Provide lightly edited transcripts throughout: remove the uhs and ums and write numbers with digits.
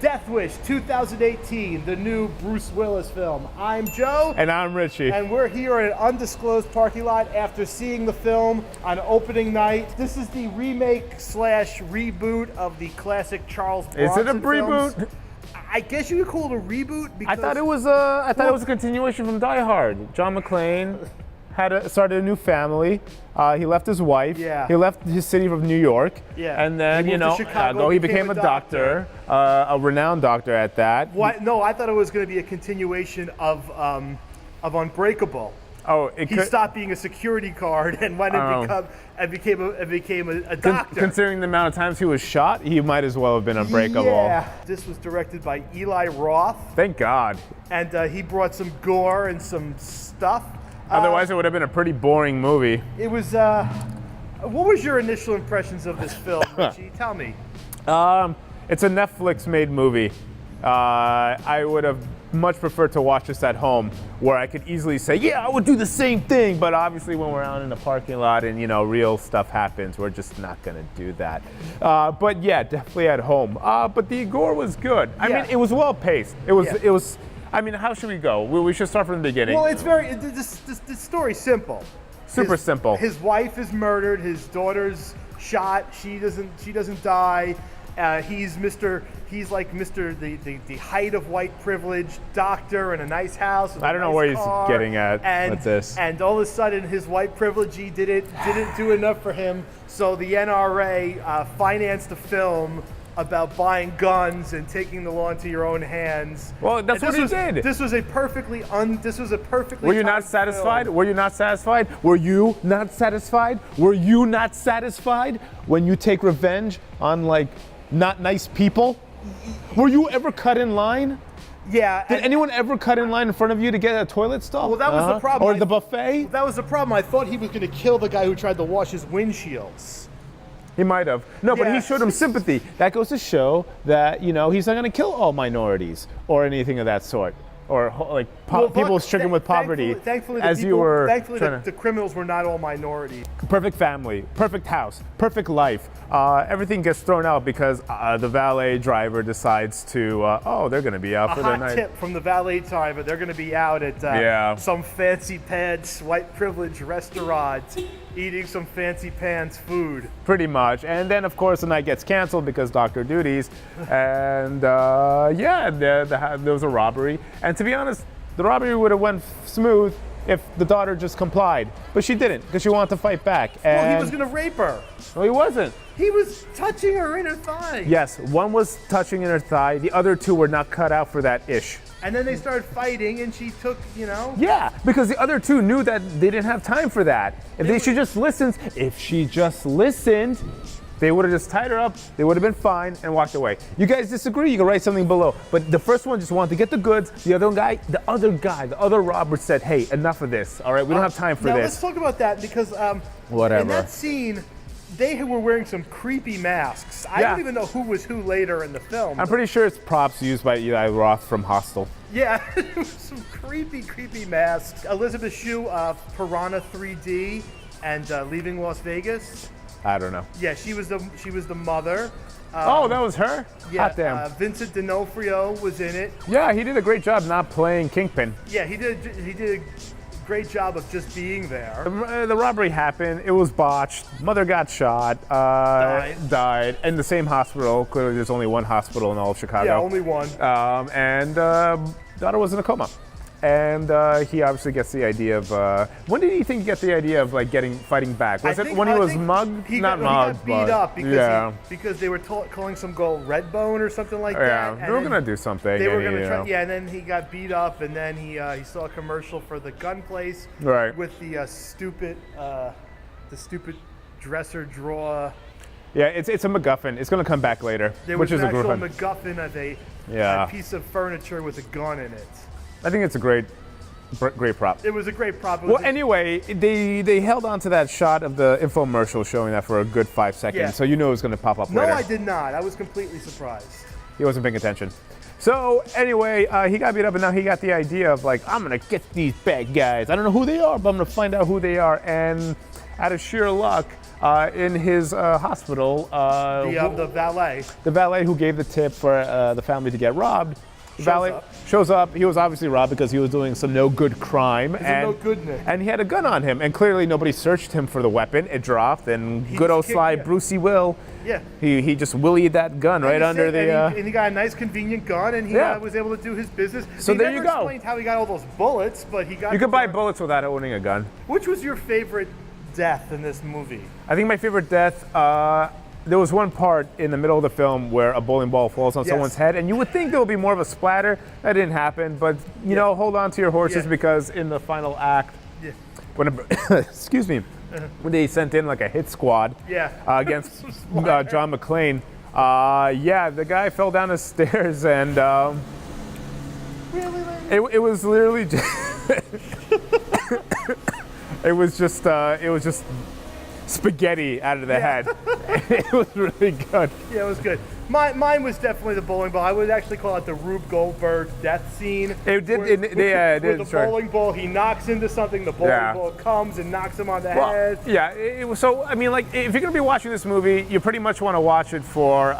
Death Wish 2018, the new Bruce Willis film. I'm Joe. And I'm Richie. And we're here at an undisclosed parking lot after seeing the film on opening night. This is the remake slash reboot of the classic Charles Bronson Is it a films. reboot? I guess you could call it a reboot because I thought it was a continuation from Die Hard. John McClane started a new family. He left his wife. Yeah. He left his city of New York. Yeah. And then, He moved to Chicago, he became a doctor, a renowned doctor at that. What? No, I thought it was going to be a continuation of Unbreakable. Oh, He stopped being a security guard and went and became a doctor. Considering the amount of times he was shot, he might as well have been Unbreakable. Yeah. This was directed by Eli Roth. Thank God. And he brought some gore and some stuff. Otherwise, it would have been a pretty boring movie. It was. What was your initial impressions of this film, Richie? Tell me. It's a Netflix-made movie. I would have much preferred to watch this at home, where I could easily say, yeah, I would do the same thing. But obviously, when we're out in the parking lot and real stuff happens, we're just not gonna do that. But yeah, definitely at home. But the gore was good. I mean, it was well paced. It was. I mean, how should we go? We should start from the beginning. Well, it's this story's simple. Super simple. His wife is murdered. His daughter's shot. She doesn't die. He's like the height of white privilege doctor in a nice house. I don't know where he's getting at with this. And all of a sudden, his white privilege didn't do enough for him. So the NRA financed a film about buying guns and taking the law into your own hands. Well, that's what he did. This was a perfectly. Were you not satisfied? Were you not satisfied? Were you not satisfied? Were you not satisfied when you take revenge on like not nice people? Were you ever cut in line? Yeah. Did anyone ever cut in line in front of you to get a toilet stall? Well, that was the problem. Or the buffet? That was the problem. I thought he was going to kill the guy who tried to wash his windshields. He might have. No, but he showed him sympathy. That goes to show that, he's not going to kill all minorities or anything of that sort. Or like people stricken with poverty. Thankfully, the criminals were not all minorities. Perfect family, perfect house, perfect life. Everything gets thrown out because the valet driver decides to, they're going to be out for the night. A hot tip from the valet driver, they're going to be out at some fancy pants, white privilege restaurant, eating some fancy pants food. Pretty much. And then, of course, the night gets canceled because doctor duties. And there was a robbery. And to be honest, the robbery would have went smooth if the daughter just complied. But she didn't, because she wanted to fight back. Well, he was going to rape her. No, he wasn't. He was touching her in her thigh. Yes, one was touching in her thigh. The other two were not cut out for that ish. And then they started fighting, and she took, Yeah, because the other two knew that they didn't have time for that. If she just listened, they would have just tied her up, they would have been fine, and walked away. You guys disagree, you can write something below. But the first one just wanted to get the goods. The other robber said, hey, enough of this, all right? We don't have time for now this. Let's talk about that, because in that scene, they were wearing some creepy masks. I don't even know who was who later in the film. I'm pretty sure it's props used by Eli Roth from Hostel. Yeah, some creepy masks. Elizabeth Shue of Piranha 3D and Leaving Las Vegas. I don't know. Yeah, she was the mother. That was her? Yeah, Hot damn. Vincent D'Onofrio was in it. Yeah, he did a great job not playing Kingpin. Yeah, he did a great job of just being there. The robbery happened. It was botched. Mother got shot. Died in the same hospital. Clearly, there's only one hospital in all of Chicago. Yeah, only one. And daughter was in a coma. And he obviously gets the idea of. When did he think he got the idea of fighting back? Was it when he was mugged? He got beat up because they were calling some girl Redbone or something like that. Yeah, they were gonna do something. They were gonna try. Yeah, and then he got beat up, and then he saw a commercial for the gun place. Right. With the stupid dresser drawer. Yeah, it's a MacGuffin. It's gonna come back later. There was an actual MacGuffin of a piece of furniture with a gun in it. I think it's a great prop. It was a great prop. Well, anyway, they held on to that shot of the infomercial showing that for a good 5 seconds, so you knew it was going to pop up later. No, I did not. I was completely surprised. He wasn't paying attention. So anyway, he got beat up, and now he got the idea of I'm going to get these bad guys. I don't know who they are, but I'm going to find out who they are. And out of sheer luck, in his hospital. The valet. The valet who gave the tip for the family to get robbed. The valet shows up. He was obviously robbed because he was doing some no good crime. And he had a gun on him. And clearly nobody searched him for the weapon. It dropped. And good old sly Brucey Will. Yeah. He just willied that gun right under the. And he got a nice convenient gun, and he was able to do his business. So he there you never go. Explained how he got all those bullets, but he got. You could buy bullets without owning a gun. Which was your favorite death in this movie? I think my favorite death. There was one part in the middle of the film where a bowling ball falls on someone's head, and you would think there would be more of a splatter. That didn't happen, but you know, hold on to your horses because in the final act, when excuse me, when they sent in like a hit squad against John McClane, the guy fell down the stairs, and it was literally just it was just spaghetti out of the head. It was really good. Yeah, it was good. Mine was definitely the bowling ball. I would actually call it the Rube Goldberg death scene. It did. With the bowling ball, he knocks into something. The bowling ball comes and knocks him on the head. Yeah. It was, so I mean, like, if you're gonna be watching this movie, you pretty much want to watch it for.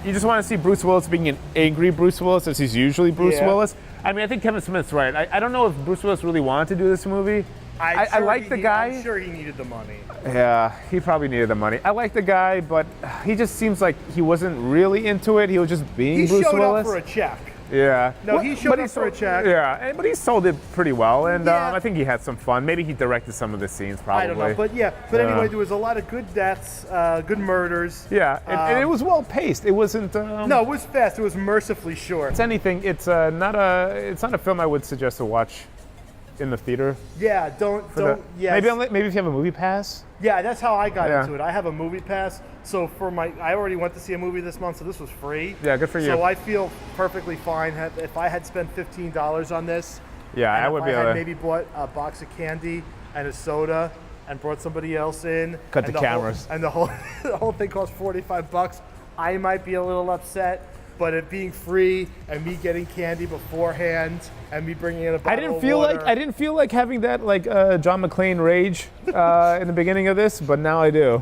You just want to see Bruce Willis being an angry Bruce Willis, as he's usually Bruce Willis. I mean, I think Kevin Smith's right. I don't know if Bruce Willis really wanted to do this movie. I like the guy. I'm sure he needed the money. Yeah, he probably needed the money. I like the guy, but he just seems like he wasn't really into it. He was just being Bruce Willis. He showed up for a check. Yeah. No, he showed up for a check. Yeah, but he sold it pretty well, and I think he had some fun. Maybe he directed some of the scenes, probably. I don't know, but anyway, there was a lot of good deaths, good murders. Yeah, and it was well paced. It wasn't. No, it was fast. It was mercifully short. It's anything. It's not a film I would suggest to watch in the theater. Yeah, don't. Maybe if you have a movie pass. Yeah, that's how I got into it. I have a movie pass, so I already went to see a movie this month, so this was free. Yeah, good for you. So I feel perfectly fine. If I had spent $15 on this, I would be able to. Maybe bought a box of candy and a soda and brought somebody else in. Cut the cameras. And the whole thing cost $45. I might be a little upset. But it being free and me getting candy beforehand and me bringing in a bottle of water. I didn't feel like having that John McClane rage in the beginning of this, but now I do.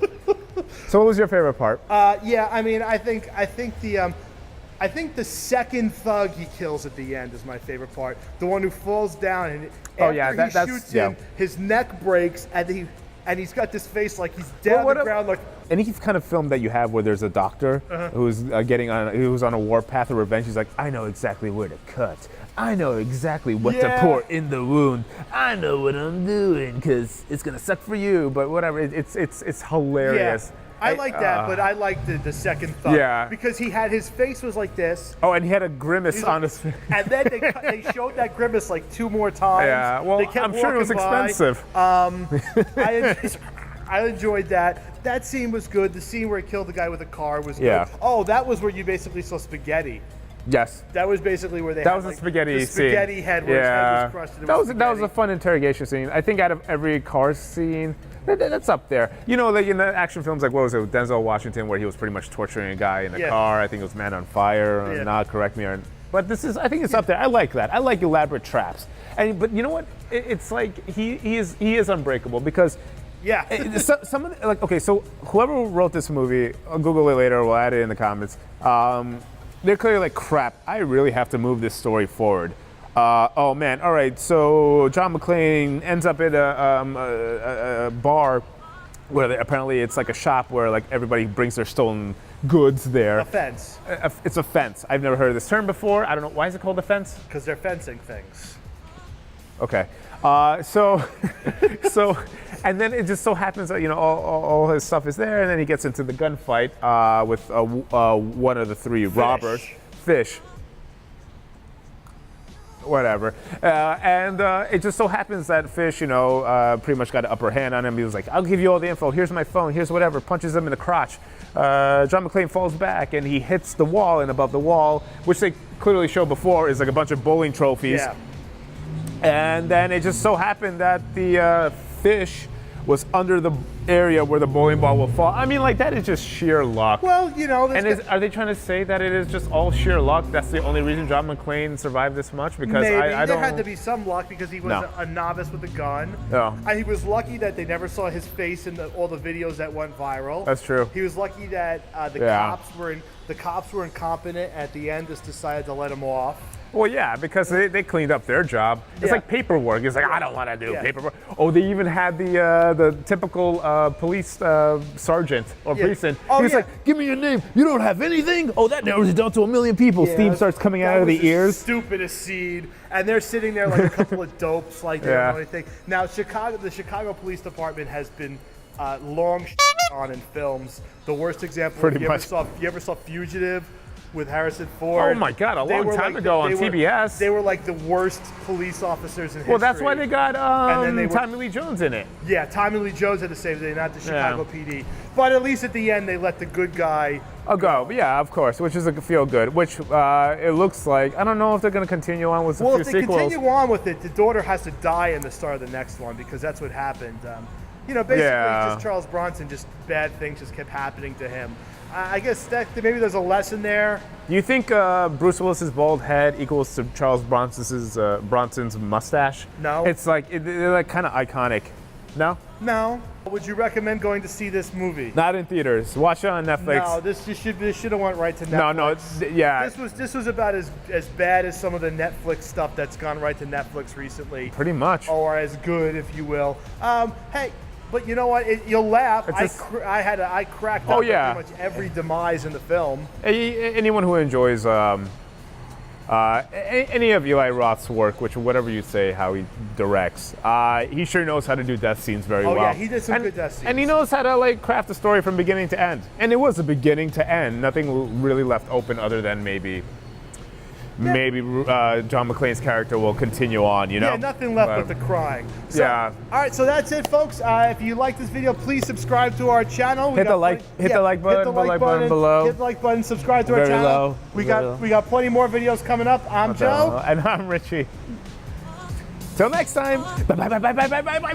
So what was your favorite part? I mean, I think the second thug he kills at the end is my favorite part. The one who falls down and after he shoots him, his neck breaks and he's got this face like he's dead on the ground. Like, any kind of film that you have where there's a doctor who's who's on a warpath of revenge, he's like, I know exactly where to cut. I know exactly what to pour in the wound. I know what I'm doing because it's gonna suck for you. But whatever, it's hilarious. Yeah. I like that, but I like the second thug. Yeah. Because his face was like this. Oh, and he had a grimace on his face. And then they showed that grimace like 2 more times. Yeah, well, I'm sure it was expensive. I enjoyed that. That scene was good. The scene where he killed the guy with a car was good. Oh, that was where you basically saw spaghetti. Yes. That was basically where they had the spaghetti scene. Spaghetti head where his head was crushed. That was a fun interrogation scene. I think out of every car scene, that's up there. You know, like in the action films, like what was it, Denzel Washington, where he was pretty much torturing a guy in the car. I think it was Man on Fire. Not correct me. But I think it's up there. I like that. I like elaborate traps. But you know what? It's like he is unbreakable because. Yeah. Some of so whoever wrote this movie, I'll Google it later. We'll add it in the comments. They're clearly like, crap. I really have to move this story forward. Oh man! All right. So John McClane ends up at a bar where apparently it's like a shop where like everybody brings their stolen goods there. A fence. It's a fence. I've never heard of this term before. I don't know. Why is it called a fence? Because they're fencing things. Okay. So, and then it just so happens that all his stuff is there, and then he gets into the gunfight with one of the 3 robbers, Fish. Whatever, and it just so happens that Fish, pretty much got an upper hand on him. He was like, "I'll give you all the info. Here's my phone. Here's whatever." Punches him in the crotch. John McClane falls back, and he hits the wall, and above the wall, which they clearly showed before, is like a bunch of bowling trophies. Yeah. And then it just so happened that the Fish was under the area where the bowling ball will fall. I mean, like, that is just sheer luck. Well, you know, and are they trying to say that it is just all sheer luck? That's the only reason John McClane survived this much? Because maybe. I don't. There had to be some luck because he was a novice with a gun. No. And he was lucky that they never saw his face in all the videos that went viral. That's true. He was lucky that the cops were incompetent at the end, just decided to let him off. Well, yeah, because they cleaned up their job. It's like paperwork. It's like, I don't want to do paperwork. Oh, they even had the typical police sergeant or precinct. He was like, give me your name. You don't have anything? Oh, that narrows it down to 1 million people. Steam starts coming out of the ears. Stupidest scene. And they're sitting there like a couple of dopes, like they don't know anything. Now, the Chicago Police Department has been long on in films. The worst example, Pretty you much. ever saw Fugitive? With Harrison Ford. Oh my God, a long time ago on TBS. They were like the worst police officers in history. Well, that's why they got Tommy Lee Jones in it. Yeah, Tommy Lee Jones had to save the day, not the Chicago PD. But at least at the end, they let the good guy go. Yeah, of course, which is a feel good. Which it looks like, I don't know if they're going to continue on with a few sequels. Well, if they continue on with it, the daughter has to die in the start of the next one because that's what happened. You know, basically, just Charles Bronson, just bad things just kept happening to him. I guess that maybe there's a lesson there. Do you think Bruce Willis's bald head equals to Charles Bronson's mustache? No. It's like they're like kind of iconic. No. No. Would you recommend going to see this movie? Not in theaters. Watch it on Netflix. No, this should have went right to Netflix. No, This was about as bad as some of the Netflix stuff that's gone right to Netflix recently. Pretty much. Or as good, if you will. Hey. But you know what? You'll laugh. I cracked up pretty much every demise in the film. Anyone who enjoys any of Eli Roth's work, which whatever you say, how he directs, he sure knows how to do death scenes very well. Oh yeah, he did some good death scenes. And he knows how to like craft a story from beginning to end. And it was a beginning to end. Nothing really left open other than maybe John McClane's character will continue on, you know? Yeah, nothing left but the crying. So, all right, so that's it, folks. If you like this video, please subscribe to our channel. Hit the like button below. Hit the like button, subscribe to our channel. We got plenty more videos coming up. I'm Jow. And I'm Richie. Till next time. Bye.